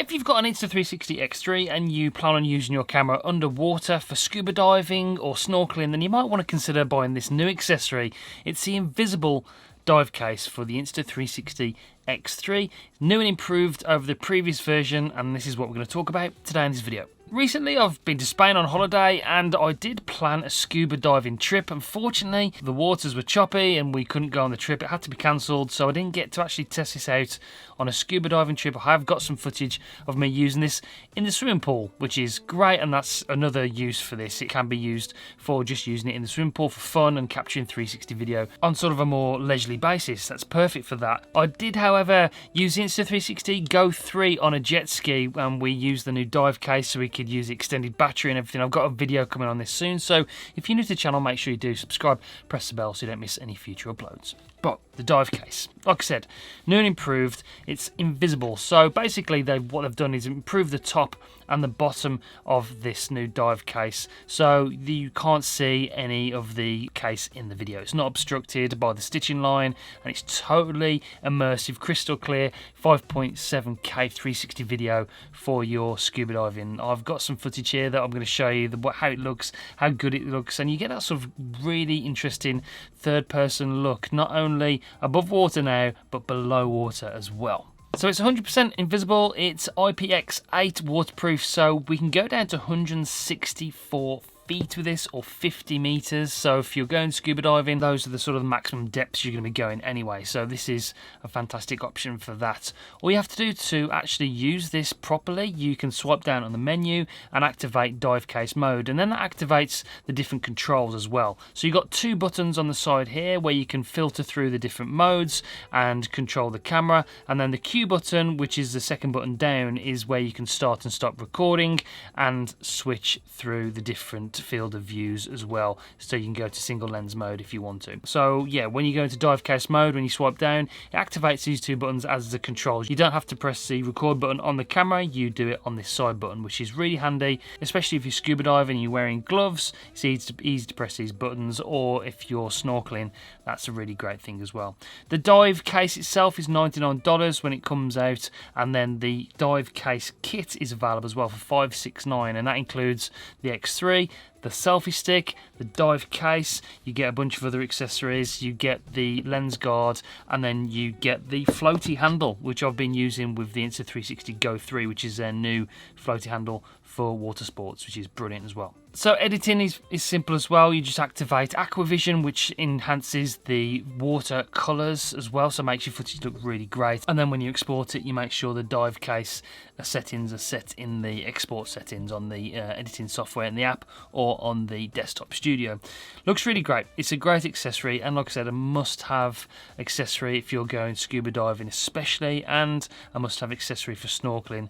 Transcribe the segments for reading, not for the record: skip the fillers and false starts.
If you've got an Insta360 X3 and you plan on using your camera underwater for scuba diving or snorkeling, then you might want to consider buying this new accessory. It's the invisible dive case for the Insta360 X3. New and improved over the previous version, and this is what we're going to talk about today in this video. Recently I've been to Spain on holiday and I did plan a scuba diving trip. Unfortunately the waters were choppy and we couldn't go on the trip. It had to be cancelled, so I didn't get to actually test this out on a scuba diving trip. I have got some footage of me using this in the swimming pool, which is great, and that's another use for this. It can be used for just using it in the swimming pool for fun and capturing 360 video on sort of a more leisurely basis. That's perfect for that. I did, however, use the Insta360 Go 3 on a jet ski, and we used the new dive case so we could use the extended battery and everything. I've got a video coming on this soon, so if you're new to the channel, make sure you do subscribe, press the bell so you don't miss any future uploads. But the dive case, like I said, new and improved. It's invisible, so basically what they've done is improve the top and the bottom of this new dive case, so you can't see any of the case in the video. It's not obstructed by the stitching line, and it's totally immersive, crystal clear 5.7K 360 video for your scuba diving. I've got some footage here that I'm going to show you how it looks, how good it looks, and you get that sort of really interesting third-person look, not only above water now, but below water as well. So it's 100% invisible, it's IPX8 waterproof, so we can go down to 164 feet with this, or 50 meters. So if you're going scuba diving, those are the sort of maximum depths you're going to be going anyway, so this is a fantastic option for that. All you have to do to actually use this properly, you can swipe down on the menu and activate dive case mode, and then that activates the different controls as well. So you've got two buttons on the side here where you can filter through the different modes and control the camera, and then the Q button, which is the second button down, is where you can start and stop recording and switch through the different field of views as well, so you can go to single lens mode if you want to. So yeah, when you go into dive case mode, when you swipe down, it activates these two buttons as the controls. You don't have to press the record button on the camera, you do it on this side button, which is really handy, especially if you're scuba diving and you're wearing gloves. It's easy to press these buttons, or if you're snorkeling, that's a really great thing as well. The dive case itself is $99 when it comes out, and then the dive case kit is available as well for $569, and that includes the X3, the selfie stick, the dive case, you get a bunch of other accessories, you get the lens guard, and then you get the floaty handle, which I've been using with the Insta360 Go 3, which is their new floaty handle for water sports, which is brilliant as well. So editing is simple as well. You just activate Aquavision, which enhances the water colours as well, so it makes your footage look really great. And then when you export it, you make sure the dive case settings are set in the export settings on the editing software in the app or on the desktop studio. Looks really great. It's a great accessory, and like I said, a must-have accessory if you're going scuba diving especially, and a must-have accessory for snorkeling.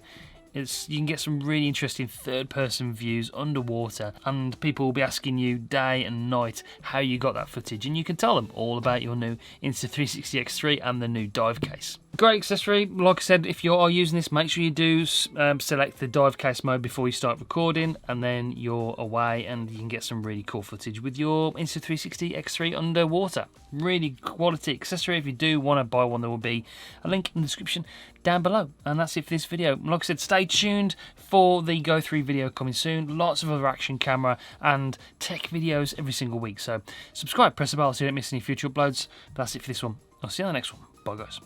You can get some really interesting third-person views underwater, and people will be asking you day and night how you got that footage, and you can tell them all about your new Insta360 X3 and the new dive case. Great accessory. Like I said, if you are using this, make sure you do select the dive case mode before you start recording, and then you're away and you can get some really cool footage with your Insta360 X3 underwater. Really quality accessory. If you do want to buy one, there will be a link in the description down below. And that's it for this video. Like I said, stay tuned for the Go 3 video coming soon. Lots of other action camera and tech videos every single week. So subscribe, press the bell so you don't miss any future uploads. But that's it for this one. I'll see you on the next one. Bye guys.